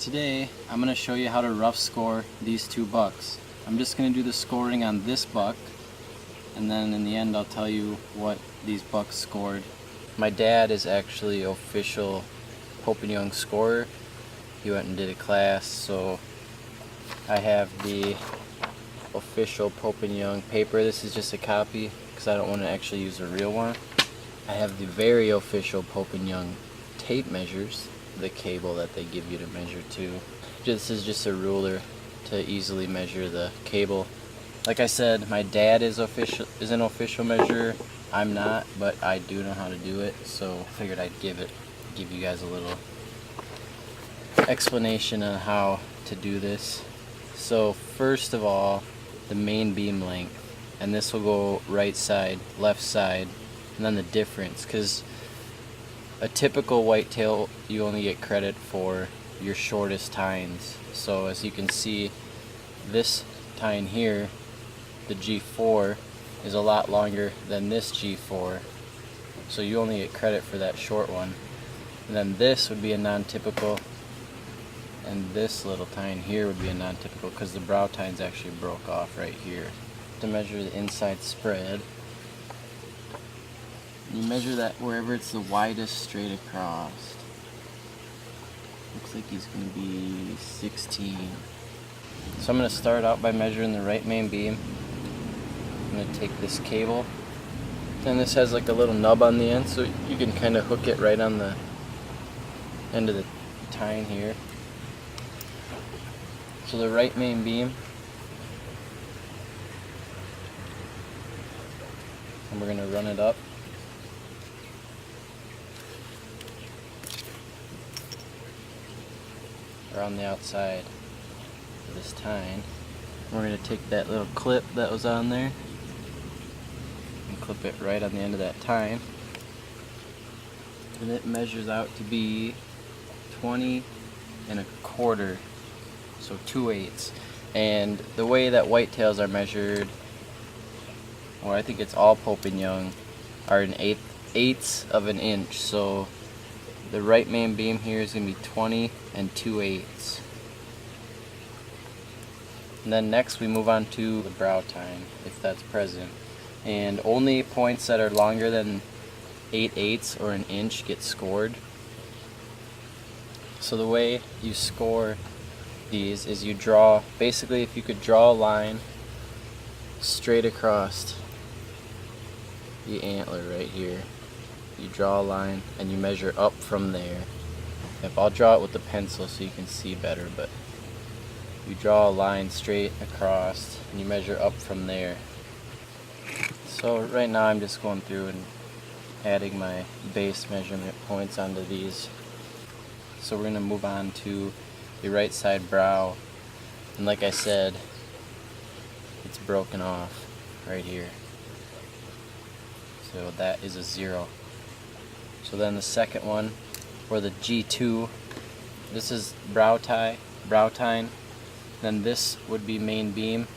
Today I'm going to show you how to rough score these two bucks. I'm just going to do the scoring on this buck, and then in the end I'll tell you what these bucks scored. My dad is actually official Pope and Young scorer. He went and did a class, so I have the official Pope and Young paper. This is just a copy because I don't want to actually use a real one. I have the very official Pope and Young tape measures, the cable that they give you to measure to. This is just a ruler to easily measure the cable. Like I said, my dad is an official measurer. I'm not, but I do know how to do it, so I figured I'd give you guys a little explanation on how to do this. So first of all, the main beam length, and this will go right side, left side, and then the difference, because a typical whitetail, you only get credit for your shortest tines. So as you can see, this tine here, the G4, is a lot longer than this G4. So you only get credit for that short one. And then this would be a non-typical, and this little tine here would be a non-typical because the brow tines actually broke off right here. To measure the inside spread, you measure that wherever it's the widest straight across. Looks like he's going to be 16. So I'm going to start out by measuring the right main beam. I'm going to take this cable, and this has like a little nub on the end, so you can kind of hook it right on the end of the tine here. So the right main beam, and we're going to run it up. Around the outside of this tine. We're going to take that little clip that was on there and clip it right on the end of that tine. And it measures out to be 20 1/4, so 2/8. And the way that whitetails are measured, or I think it's all Pope and Young, are in eighths of an inch. So the right main beam here is going to be 20 2/8. And then next we move on to the brow tine, if that's present. And only points that are longer than 8/8 or an inch get scored. So the way you score these is you draw, basically if you could draw a line straight across the antler right here. You draw a line and you measure up from there. I'll draw it with the pencil so you can see better, but you draw a line straight across and you measure up from there. So right now I'm just going through and adding my base measurement points onto these. So we're going to move on to the right side brow, and like I said, it's broken off right here. So that is a 0. So then the second one, for the G2, this is brow tine. Then this would be main beam,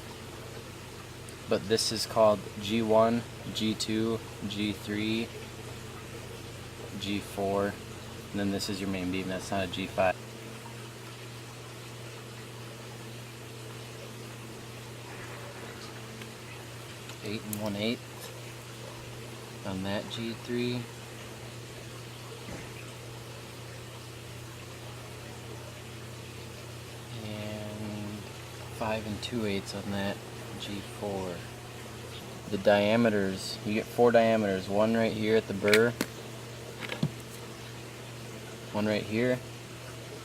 but this is called G1, G2, G3, G4, and then this is your main beam. That's not a G5. Eight 1/8 on that G3. And 5 2/8 on that G4. The diameters, you get 4 diameters. One right here at the burr, one right here,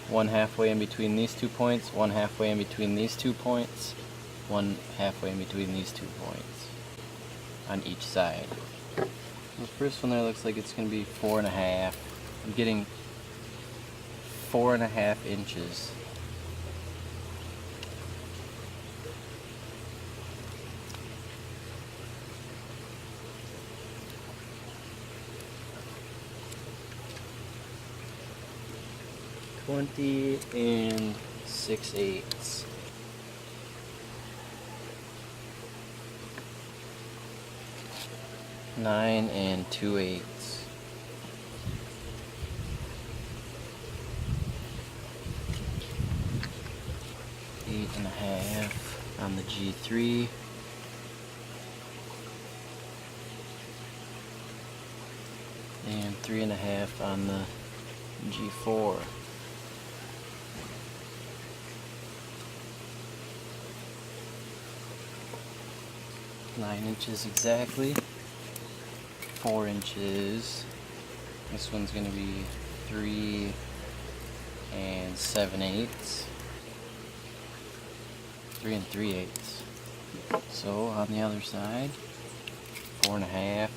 one halfway in between these 2 points, one halfway in between these 2 points, one halfway in between these 2 points on each side. The first one there looks like it's going to be 4.5. I'm getting 4.5 inches. (20 6/8). (9 2/8). 6.5 on the G3. And 3.5 on the G4. Nine inches exactly. 4 inches. This one's gonna be 3 7/8. 3 3/8. So on the other side, 4.5.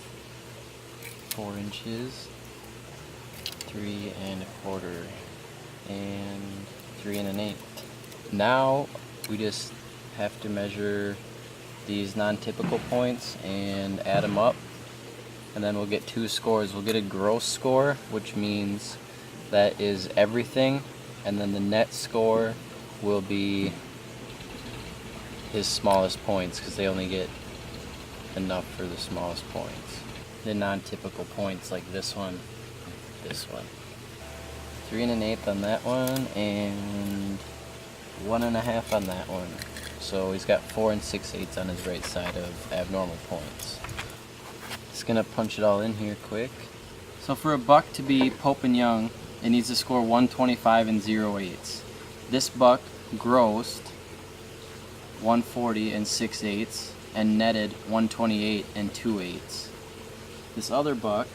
4 inches, 3 1/4, and 3 1/8. Now we just have to measure these non-typical points and add them up, and then we'll get two scores. We'll get a gross score, which means that is everything, and then the net score will be his smallest points, because they only get enough for the smallest points. The non-typical points like this one, 3 1/8 on that one, and 1.5 on that one. So he's got 4 6/8 on his right side of abnormal points. Just gonna punch it all in here quick. So for a buck to be Pope and Young, it needs to score 125 0/8. This buck grossed 140 6/8 and netted 128 2/8. This other buck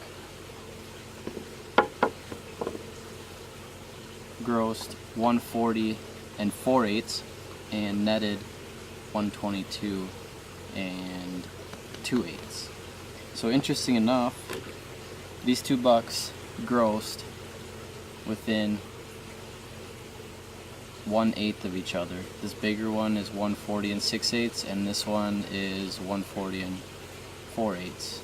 grossed 140 4/8 and netted 122 2/8. So interesting enough, these two bucks grossed within 1/8 of each other. This bigger one is 140 6/8, and this one is 140 4/8.